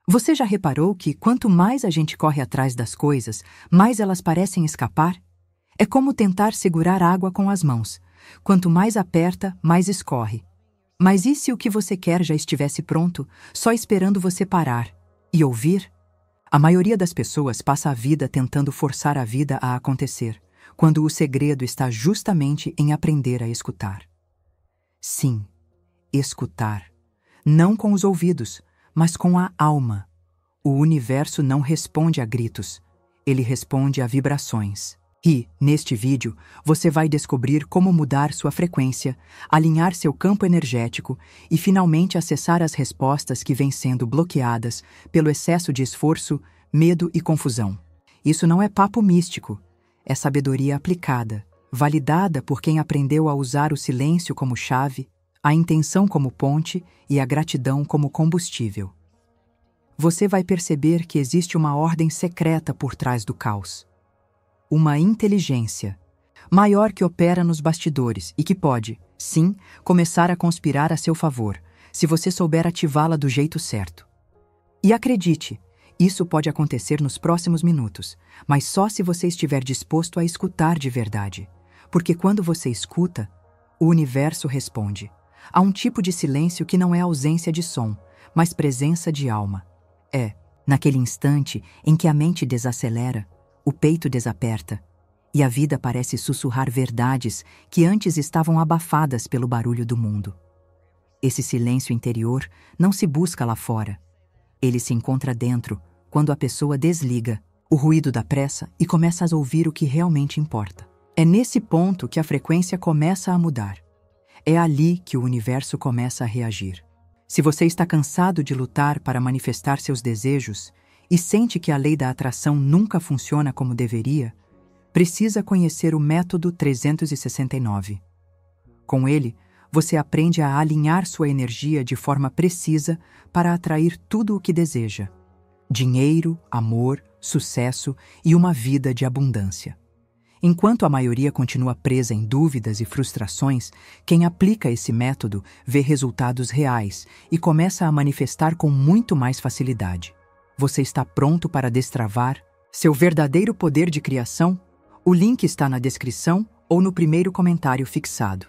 Você já reparou que quanto mais a gente corre atrás das coisas, mais elas parecem escapar? É como tentar segurar água com as mãos. Quanto mais aperta, mais escorre. Mas e se o que você quer já estivesse pronto, só esperando você parar e ouvir? A maioria das pessoas passa a vida tentando forçar a vida a acontecer, quando o segredo está justamente em aprender a escutar. Sim, escutar. Não com os ouvidos, mas com a alma. O universo não responde a gritos, ele responde a vibrações. E, neste vídeo, você vai descobrir como mudar sua frequência, alinhar seu campo energético e finalmente acessar as respostas que vêm sendo bloqueadas pelo excesso de esforço, medo e confusão. Isso não é papo místico, é sabedoria aplicada, validada por quem aprendeu a usar o silêncio como chave, a intenção como ponte e a gratidão como combustível. Você vai perceber que existe uma ordem secreta por trás do caos. Uma inteligência maior que opera nos bastidores e que pode, sim, começar a conspirar a seu favor, se você souber ativá-la do jeito certo. E acredite, isso pode acontecer nos próximos minutos, mas só se você estiver disposto a escutar de verdade. Porque quando você escuta, o universo responde. Há um tipo de silêncio que não é ausência de som, mas presença de alma. É, naquele instante em que a mente desacelera, o peito desaperta, e a vida parece sussurrar verdades que antes estavam abafadas pelo barulho do mundo. Esse silêncio interior não se busca lá fora. Ele se encontra dentro, quando a pessoa desliga o ruído da pressa e começa a ouvir o que realmente importa. É nesse ponto que a frequência começa a mudar. É ali que o universo começa a reagir. Se você está cansado de lutar para manifestar seus desejos e sente que a lei da atração nunca funciona como deveria, precisa conhecer o método 369. Com ele, você aprende a alinhar sua energia de forma precisa para atrair tudo o que deseja: dinheiro, amor, sucesso e uma vida de abundância. Enquanto a maioria continua presa em dúvidas e frustrações, quem aplica esse método vê resultados reais e começa a manifestar com muito mais facilidade. Você está pronto para destravar seu verdadeiro poder de criação? O link está na descrição ou no primeiro comentário fixado.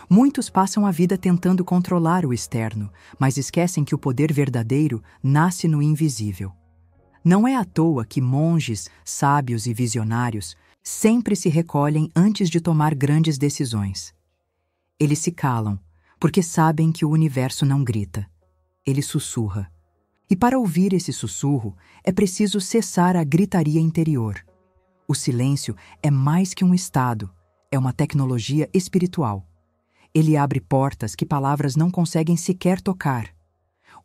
Muitos passam a vida tentando controlar o externo, mas esquecem que o poder verdadeiro nasce no invisível. Não é à toa que monges, sábios e visionários sempre se recolhem antes de tomar grandes decisões. Eles se calam, porque sabem que o universo não grita. Ele sussurra. E para ouvir esse sussurro, é preciso cessar a gritaria interior. O silêncio é mais que um estado, é uma tecnologia espiritual. Ele abre portas que palavras não conseguem sequer tocar.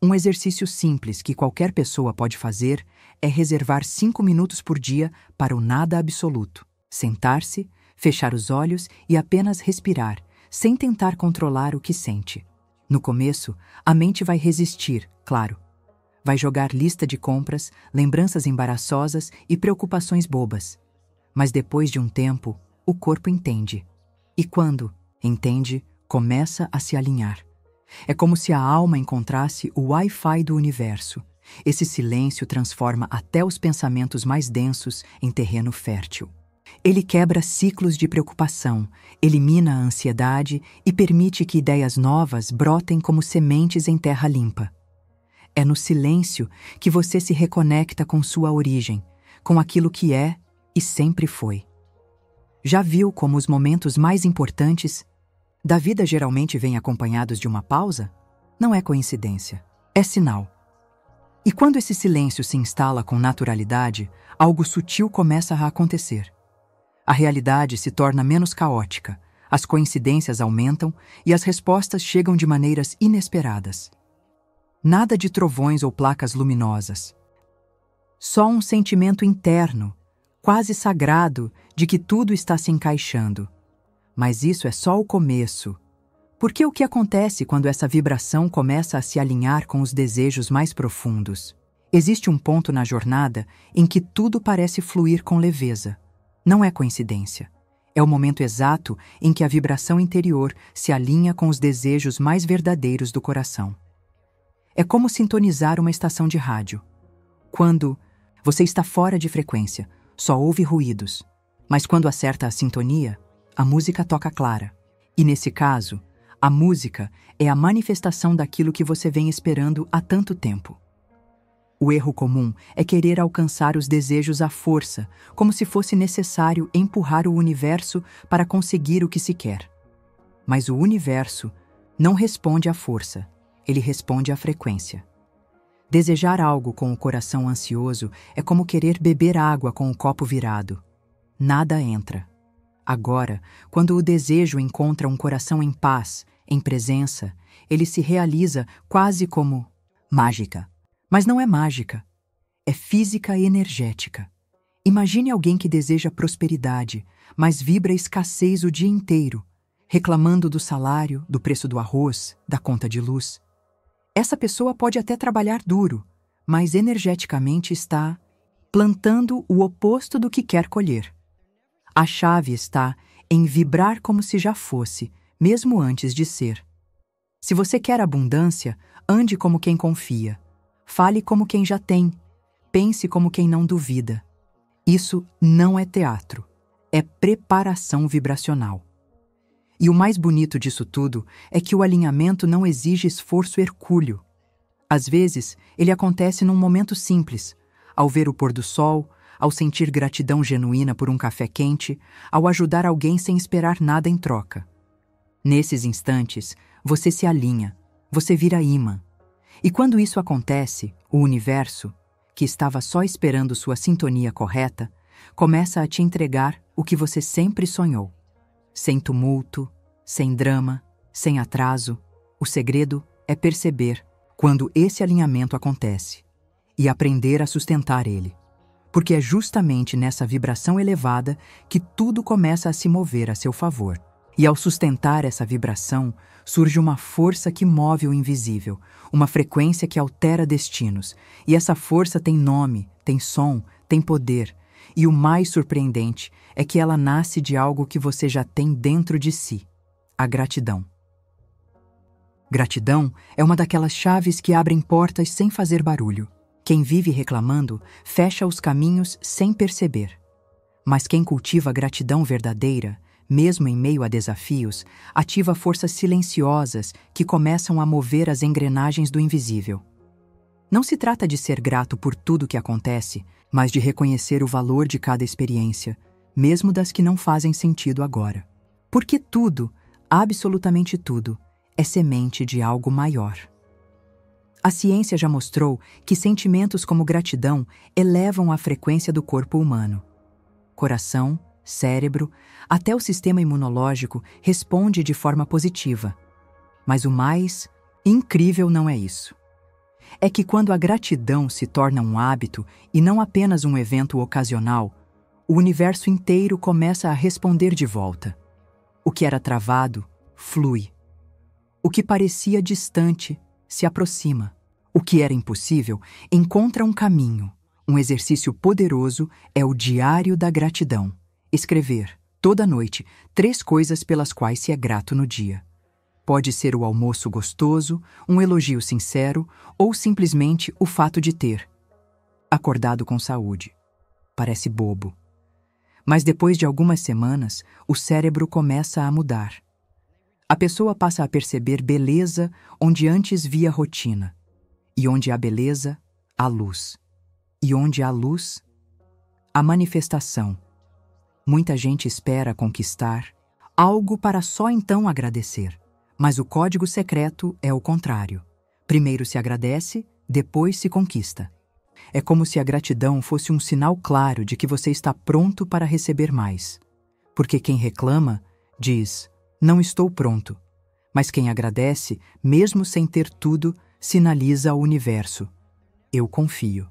Um exercício simples que qualquer pessoa pode fazer é reservar 5 minutos por dia para o nada absoluto. Sentar-se, fechar os olhos e apenas respirar, sem tentar controlar o que sente. No começo, a mente vai resistir, claro. Vai jogar lista de compras, lembranças embaraçosas e preocupações bobas. Mas depois de um tempo, o corpo entende. E quando entende, começa a se alinhar. É como se a alma encontrasse o Wi-Fi do universo. Esse silêncio transforma até os pensamentos mais densos em terreno fértil. Ele quebra ciclos de preocupação, elimina a ansiedade e permite que ideias novas brotem como sementes em terra limpa. É no silêncio que você se reconecta com sua origem, com aquilo que é e sempre foi. Já viu como os momentos mais importantes da vida geralmente vêm acompanhados de uma pausa? Não é coincidência, é sinal. E quando esse silêncio se instala com naturalidade, algo sutil começa a acontecer. A realidade se torna menos caótica, as coincidências aumentam e as respostas chegam de maneiras inesperadas. Nada de trovões ou placas luminosas. Só um sentimento interno, quase sagrado, de que tudo está se encaixando. Mas isso é só o começo. Porque o que acontece quando essa vibração começa a se alinhar com os desejos mais profundos? Existe um ponto na jornada em que tudo parece fluir com leveza. Não é coincidência. É o momento exato em que a vibração interior se alinha com os desejos mais verdadeiros do coração. É como sintonizar uma estação de rádio. Quando você está fora de frequência, só ouve ruídos. Mas quando acerta a sintonia, a música toca clara. E nesse caso, a música é a manifestação daquilo que você vem esperando há tanto tempo. O erro comum é querer alcançar os desejos à força, como se fosse necessário empurrar o universo para conseguir o que se quer. Mas o universo não responde à força, ele responde à frequência. Desejar algo com o coração ansioso é como querer beber água com o copo virado. Nada entra. Agora, quando o desejo encontra um coração em paz, em presença, ele se realiza quase como mágica. Mas não é mágica, é física e energética. Imagine alguém que deseja prosperidade, mas vibra escassez o dia inteiro, reclamando do salário, do preço do arroz, da conta de luz. Essa pessoa pode até trabalhar duro, mas energeticamente está plantando o oposto do que quer colher. A chave está em vibrar como se já fosse, mesmo antes de ser. Se você quer abundância, ande como quem confia. Fale como quem já tem. Pense como quem não duvida. Isso não é teatro, é preparação vibracional. E o mais bonito disso tudo é que o alinhamento não exige esforço hercúleo. Às vezes, ele acontece num momento simples, ao ver o pôr do sol, ao sentir gratidão genuína por um café quente, ao ajudar alguém sem esperar nada em troca. Nesses instantes, você se alinha, você vira imã. E quando isso acontece, o universo, que estava só esperando sua sintonia correta, começa a te entregar o que você sempre sonhou. Sem tumulto, sem drama, sem atraso, o segredo é perceber quando esse alinhamento acontece e aprender a sustentar ele. Porque é justamente nessa vibração elevada que tudo começa a se mover a seu favor. E ao sustentar essa vibração, surge uma força que move o invisível, uma frequência que altera destinos. E essa força tem nome, tem som, tem poder. E o mais surpreendente é que ela nasce de algo que você já tem dentro de si: a gratidão. Gratidão é uma daquelas chaves que abrem portas sem fazer barulho. Quem vive reclamando fecha os caminhos sem perceber. Mas quem cultiva a gratidão verdadeira, mesmo em meio a desafios, ativa forças silenciosas que começam a mover as engrenagens do invisível. Não se trata de ser grato por tudo que acontece, mas de reconhecer o valor de cada experiência, mesmo das que não fazem sentido agora. Porque tudo, absolutamente tudo, é semente de algo maior. A ciência já mostrou que sentimentos como gratidão elevam a frequência do corpo humano. Coração, cérebro, até o sistema imunológico responde de forma positiva. Mas o mais incrível não é isso. É que quando a gratidão se torna um hábito e não apenas um evento ocasional, o universo inteiro começa a responder de volta. O que era travado, flui. O que parecia distante, se aproxima. O que era impossível encontra um caminho. Um exercício poderoso é o diário da gratidão. Escrever, toda noite, 3 coisas pelas quais se é grato no dia. Pode ser o almoço gostoso, um elogio sincero ou simplesmente o fato de ter acordado com saúde. Parece bobo. Mas depois de algumas semanas, o cérebro começa a mudar. A pessoa passa a perceber beleza onde antes via rotina. E onde há beleza, há luz. E onde há luz, há manifestação. Muita gente espera conquistar algo para só então agradecer. Mas o código secreto é o contrário. Primeiro se agradece, depois se conquista. É como se a gratidão fosse um sinal claro de que você está pronto para receber mais. Porque quem reclama diz, não estou pronto. Mas quem agradece, mesmo sem ter tudo, sinaliza ao universo, eu confio.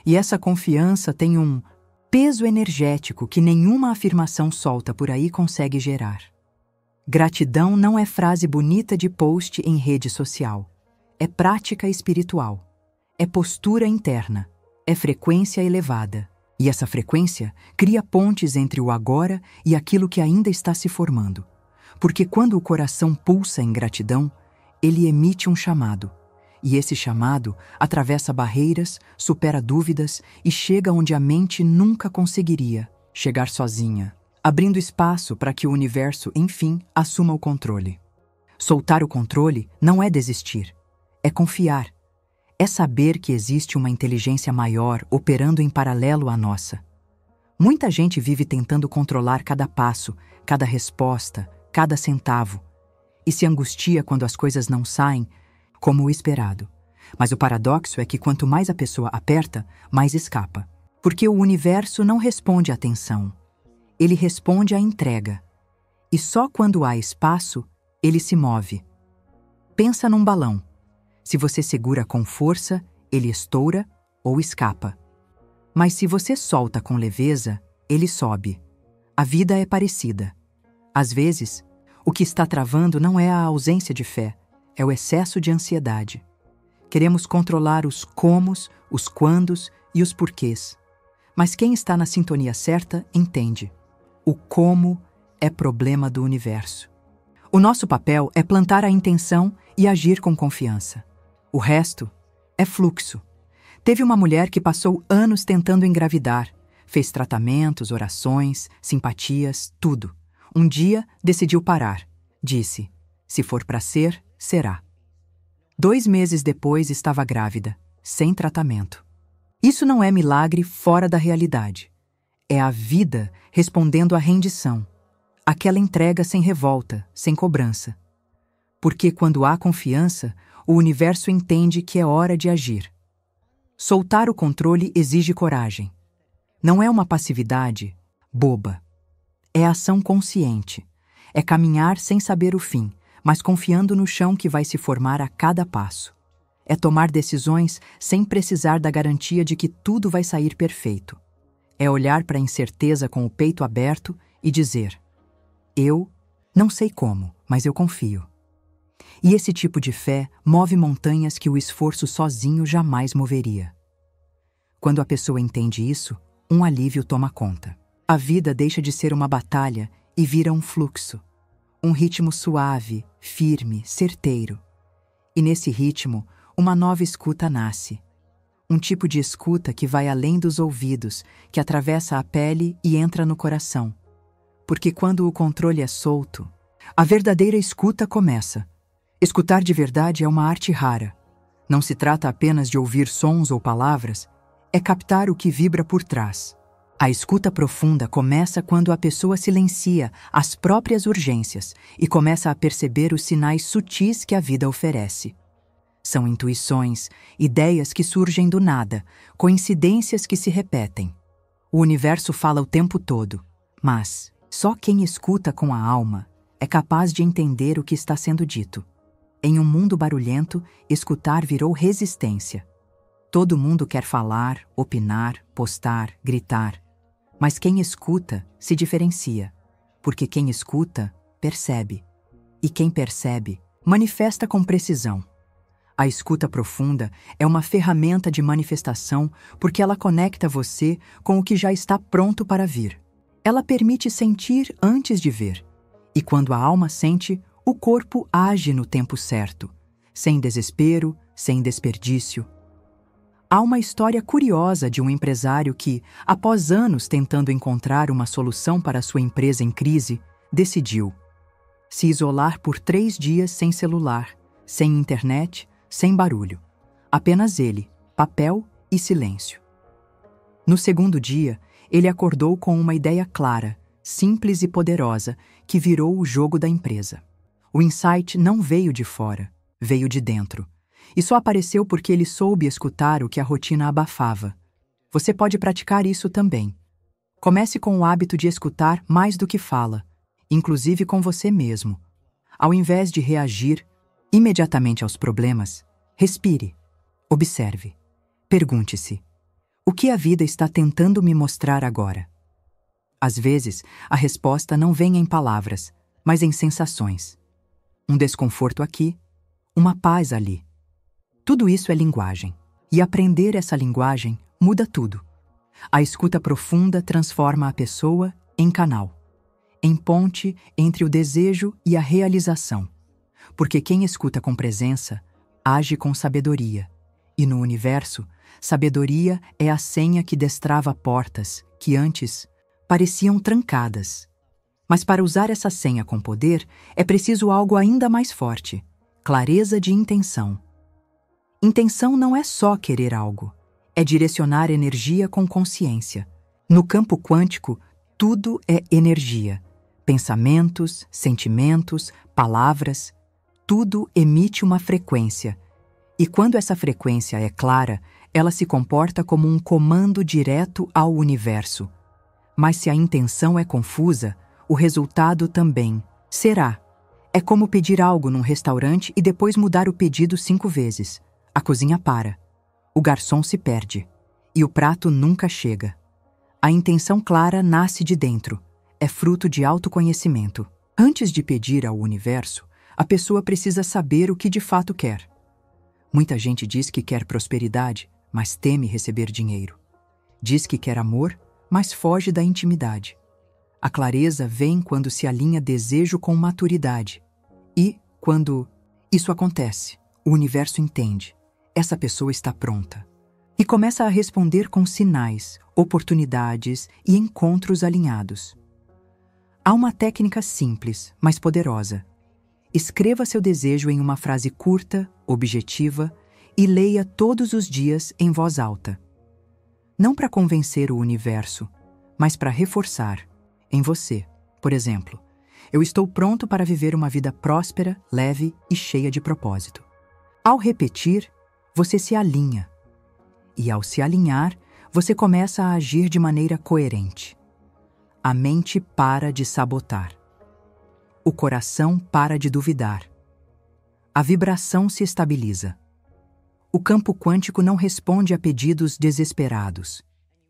E essa confiança tem um peso energético que nenhuma afirmação solta por aí consegue gerar. Gratidão não é frase bonita de post em rede social. É prática espiritual. É postura interna. É frequência elevada. E essa frequência cria pontes entre o agora e aquilo que ainda está se formando. Porque quando o coração pulsa em gratidão, ele emite um chamado. e esse chamado atravessa barreiras, supera dúvidas e chega onde a mente nunca conseguiria chegar sozinha, abrindo espaço para que o universo, enfim, assuma o controle. Soltar o controle não é desistir, é confiar. É saber que existe uma inteligência maior operando em paralelo à nossa. Muita gente vive tentando controlar cada passo, cada resposta, cada centavo, e se angustia quando as coisas não saem como o esperado. Mas o paradoxo é que quanto mais a pessoa aperta, mais escapa. Porque o universo não responde à tensão, ele responde à entrega. E só quando há espaço, ele se move. Pensa num balão. Se você segura com força, ele estoura ou escapa. Mas se você solta com leveza, ele sobe. A vida é parecida. Às vezes, o que está travando não é a ausência de fé, é o excesso de ansiedade. Queremos controlar os comos, os quandos e os porquês. Mas quem está na sintonia certa entende. O como é problema do universo. O nosso papel é plantar a intenção e agir com confiança. O resto é fluxo. Teve uma mulher que passou anos tentando engravidar, fez tratamentos, orações, simpatias, tudo. Um dia decidiu parar. Disse: se for para ser, será. 2 meses depois estava grávida, sem tratamento. Isso não é milagre fora da realidade. É a vida respondendo à rendição. Aquela entrega sem revolta, sem cobrança. Porque quando há confiança, o universo entende que é hora de agir. Soltar o controle exige coragem. Não é uma passividade boba. É ação consciente. É caminhar sem saber o fim, mas confiando no chão que vai se formar a cada passo. É tomar decisões sem precisar da garantia de que tudo vai sair perfeito. É olhar para a incerteza com o peito aberto e dizer: eu não sei como, mas eu confio. E esse tipo de fé move montanhas que o esforço sozinho jamais moveria. Quando a pessoa entende isso, um alívio toma conta. A vida deixa de ser uma batalha e vira um fluxo. Um ritmo suave, firme, certeiro. E nesse ritmo, uma nova escuta nasce. Um tipo de escuta que vai além dos ouvidos, que atravessa a pele e entra no coração. Porque quando o controle é solto, a verdadeira escuta começa. Escutar de verdade é uma arte rara. Não se trata apenas de ouvir sons ou palavras, é captar o que vibra por trás. A escuta profunda começa quando a pessoa silencia as próprias urgências e começa a perceber os sinais sutis que a vida oferece. São intuições, ideias que surgem do nada, coincidências que se repetem. O universo fala o tempo todo, mas só quem escuta com a alma é capaz de entender o que está sendo dito. Em um mundo barulhento, escutar virou resistência. Todo mundo quer falar, opinar, postar, gritar. Mas quem escuta se diferencia, porque quem escuta percebe. E quem percebe manifesta com precisão. A escuta profunda é uma ferramenta de manifestação porque ela conecta você com o que já está pronto para vir. Ela permite sentir antes de ver. E quando a alma sente, o corpo age no tempo certo, sem desespero, sem desperdício. Há uma história curiosa de um empresário que, após anos tentando encontrar uma solução para sua empresa em crise, decidiu se isolar por 3 dias sem celular, sem internet, sem barulho. Apenas ele, papel e silêncio. No segundo dia, ele acordou com uma ideia clara, simples e poderosa, que virou o jogo da empresa. O insight não veio de fora, veio de dentro. E só apareceu porque ele soube escutar o que a rotina abafava. Você pode praticar isso também. Comece com o hábito de escutar mais do que fala, inclusive com você mesmo. Ao invés de reagir imediatamente aos problemas, respire, observe, pergunte-se: o que a vida está tentando me mostrar agora? Às vezes, a resposta não vem em palavras, mas em sensações. Um desconforto aqui, uma paz ali. Tudo isso é linguagem, e aprender essa linguagem muda tudo. A escuta profunda transforma a pessoa em canal, em ponte entre o desejo e a realização. Porque quem escuta com presença age com sabedoria. E no universo, sabedoria é a senha que destrava portas que antes pareciam trancadas. Mas para usar essa senha com poder, é preciso algo ainda mais forte: clareza de intenção. Intenção não é só querer algo, é direcionar energia com consciência. No campo quântico, tudo é energia. Pensamentos, sentimentos, palavras, tudo emite uma frequência. E quando essa frequência é clara, ela se comporta como um comando direto ao universo. Mas se a intenção é confusa, o resultado também será. É como pedir algo num restaurante e depois mudar o pedido 5 vezes. A cozinha para, o garçom se perde e o prato nunca chega. A intenção clara nasce de dentro, é fruto de autoconhecimento. Antes de pedir ao universo, a pessoa precisa saber o que de fato quer. Muita gente diz que quer prosperidade, mas teme receber dinheiro. Diz que quer amor, mas foge da intimidade. A clareza vem quando se alinha desejo com maturidade. E, quando isso acontece, o universo entende. Essa pessoa está pronta. E começa a responder com sinais, oportunidades e encontros alinhados. Há uma técnica simples, mas poderosa. Escreva seu desejo em uma frase curta, objetiva e leia todos os dias em voz alta. Não para convencer o universo, mas para reforçar em você. Por exemplo, eu estou pronto para viver uma vida próspera, leve e cheia de propósito. Ao repetir, você se alinha. E ao se alinhar, você começa a agir de maneira coerente. A mente para de sabotar. O coração para de duvidar. A vibração se estabiliza. O campo quântico não responde a pedidos desesperados.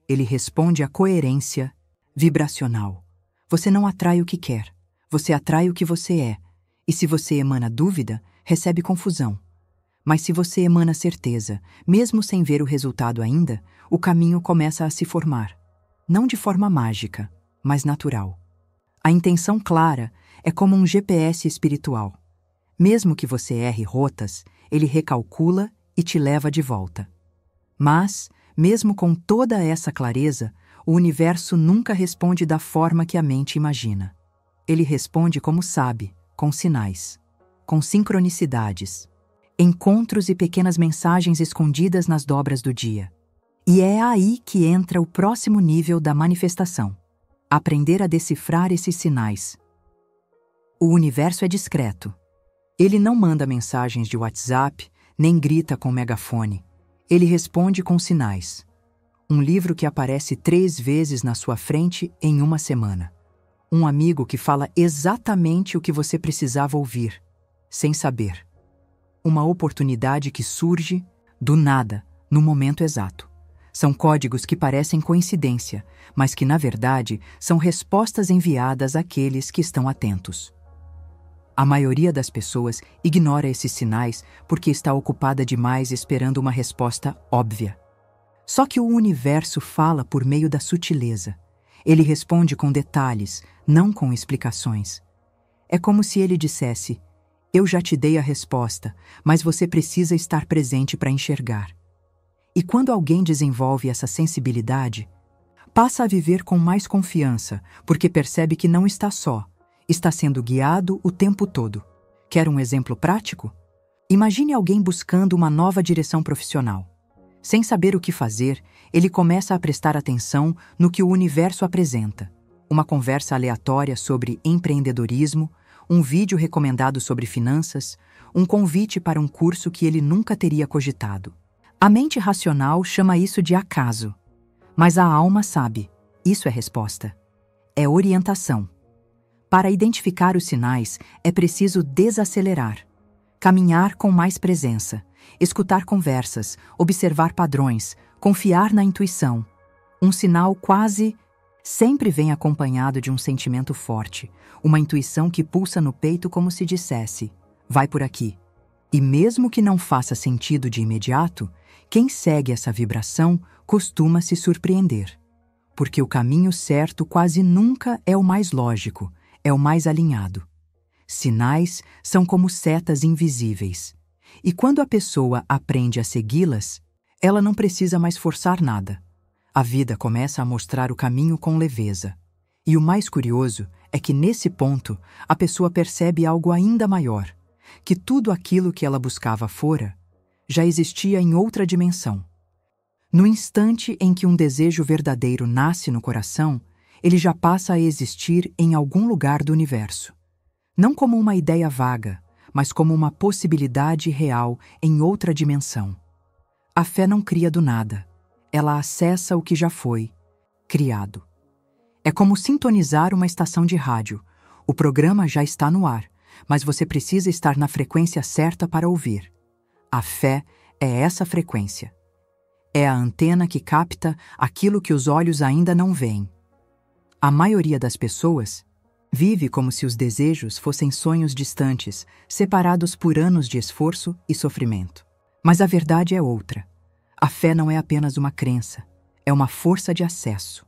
Ele responde à coerência vibracional. Você não atrai o que quer. Você atrai o que você é. E se você emana dúvida, recebe confusão. Mas se você emana certeza, mesmo sem ver o resultado ainda, o caminho começa a se formar. Não de forma mágica, mas natural. A intenção clara é como um GPS espiritual. Mesmo que você erre rotas, ele recalcula e te leva de volta. Mas, mesmo com toda essa clareza, o universo nunca responde da forma que a mente imagina. Ele responde como sabe, com sinais, com sincronicidades, encontros e pequenas mensagens escondidas nas dobras do dia. E é aí que entra o próximo nível da manifestação: aprender a decifrar esses sinais. O universo é discreto. Ele não manda mensagens de WhatsApp, nem grita com megafone. Ele responde com sinais. Um livro que aparece 3 vezes na sua frente em uma semana. Um amigo que fala exatamente o que você precisava ouvir, sem saber. Uma oportunidade que surge do nada, no momento exato. São códigos que parecem coincidência, mas que, na verdade, são respostas enviadas àqueles que estão atentos. A maioria das pessoas ignora esses sinais porque está ocupada demais esperando uma resposta óbvia. Só que o universo fala por meio da sutileza. Ele responde com detalhes, não com explicações. É como se ele dissesse: eu já te dei a resposta, mas você precisa estar presente para enxergar. E quando alguém desenvolve essa sensibilidade, passa a viver com mais confiança, porque percebe que não está só, está sendo guiado o tempo todo. Quer um exemplo prático? Imagine alguém buscando uma nova direção profissional. Sem saber o que fazer, ele começa a prestar atenção no que o universo apresenta. Uma conversa aleatória sobre empreendedorismo, um vídeo recomendado sobre finanças, um convite para um curso que ele nunca teria cogitado. A mente racional chama isso de acaso. Mas a alma sabe, isso é resposta. É orientação. Para identificar os sinais, é preciso desacelerar, caminhar com mais presença, escutar conversas, observar padrões, confiar na intuição. Um sinal quase sempre vem acompanhado de um sentimento forte, uma intuição que pulsa no peito como se dissesse: vai por aqui. E mesmo que não faça sentido de imediato, quem segue essa vibração costuma se surpreender. Porque o caminho certo quase nunca é o mais lógico, é o mais alinhado. Sinais são como setas invisíveis. E quando a pessoa aprende a segui-las, ela não precisa mais forçar nada. A vida começa a mostrar o caminho com leveza. E o mais curioso é que, nesse ponto, a pessoa percebe algo ainda maior, que tudo aquilo que ela buscava fora já existia em outra dimensão. No instante em que um desejo verdadeiro nasce no coração, ele já passa a existir em algum lugar do universo. Não como uma ideia vaga, mas como uma possibilidade real em outra dimensão. A fé não cria do nada. Ela acessa o que já foi criado. É como sintonizar uma estação de rádio. O programa já está no ar, mas você precisa estar na frequência certa para ouvir. A fé é essa frequência. É a antena que capta aquilo que os olhos ainda não veem. A maioria das pessoas vive como se os desejos fossem sonhos distantes, separados por anos de esforço e sofrimento. Mas a verdade é outra. A fé não é apenas uma crença, é uma força de acesso.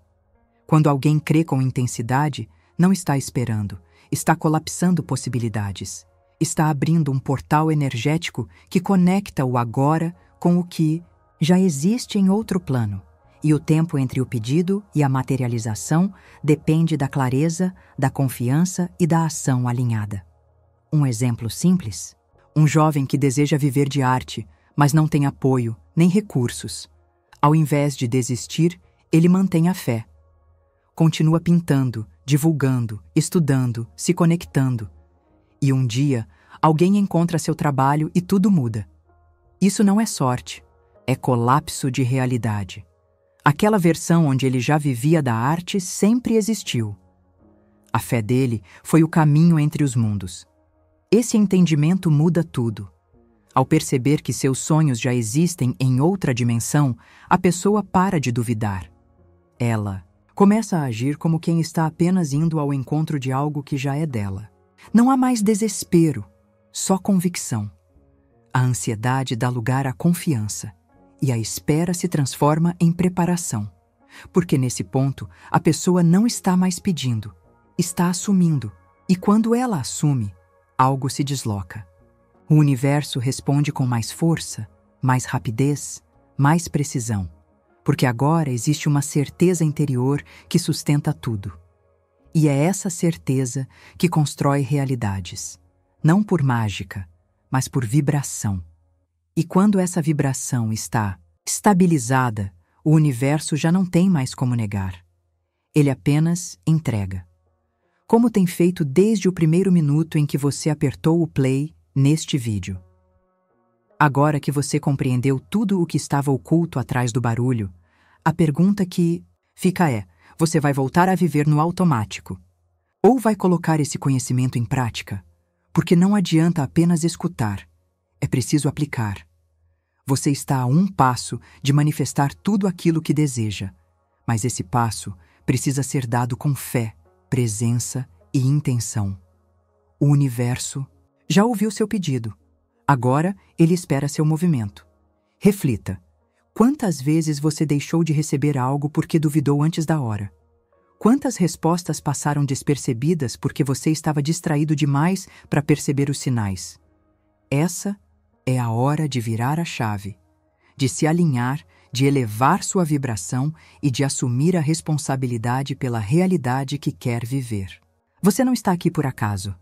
Quando alguém crê com intensidade, não está esperando, está colapsando possibilidades. Está abrindo um portal energético que conecta o agora com o que já existe em outro plano. E o tempo entre o pedido e a materialização depende da clareza, da confiança e da ação alinhada. Um exemplo simples: um jovem que deseja viver de arte, mas não tem apoio, nem recursos. Ao invés de desistir, ele mantém a fé. Continua pintando, divulgando, estudando, se conectando. E um dia, alguém encontra seu trabalho e tudo muda. Isso não é sorte, é colapso de realidade. Aquela versão onde ele já vivia da arte sempre existiu. A fé dele foi o caminho entre os mundos. Esse entendimento muda tudo. Ao perceber que seus sonhos já existem em outra dimensão, a pessoa para de duvidar. Ela começa a agir como quem está apenas indo ao encontro de algo que já é dela. Não há mais desespero, só convicção. A ansiedade dá lugar à confiança. E a espera se transforma em preparação. Porque nesse ponto, a pessoa não está mais pedindo, está assumindo. E quando ela assume, algo se desloca. O universo responde com mais força, mais rapidez, mais precisão. Porque agora existe uma certeza interior que sustenta tudo. E é essa certeza que constrói realidades. Não por mágica, mas por vibração. E quando essa vibração está estabilizada, o universo já não tem mais como negar. Ele apenas entrega. Como tem feito desde o primeiro minuto em que você apertou o play neste vídeo. Agora que você compreendeu tudo o que estava oculto atrás do barulho, a pergunta que fica é: você vai voltar a viver no automático? Ou vai colocar esse conhecimento em prática? Porque não adianta apenas escutar, é preciso aplicar. Você está a um passo de manifestar tudo aquilo que deseja, mas esse passo precisa ser dado com fé, presença e intenção. O universo já ouviu seu pedido. Agora ele espera seu movimento. Reflita. Quantas vezes você deixou de receber algo porque duvidou antes da hora? Quantas respostas passaram despercebidas porque você estava distraído demais para perceber os sinais? Essa é a hora de virar a chave, de se alinhar, de elevar sua vibração e de assumir a responsabilidade pela realidade que quer viver. Você não está aqui por acaso.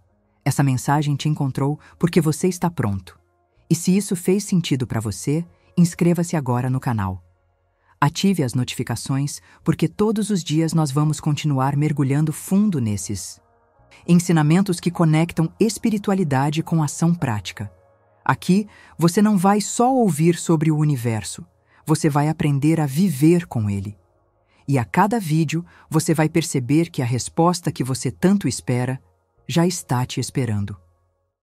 Essa mensagem te encontrou porque você está pronto. E se isso fez sentido para você, inscreva-se agora no canal. Ative as notificações, porque todos os dias nós vamos continuar mergulhando fundo nesses ensinamentos que conectam espiritualidade com ação prática. Aqui, você não vai só ouvir sobre o universo, você vai aprender a viver com ele. E a cada vídeo, você vai perceber que a resposta que você tanto espera já está te esperando.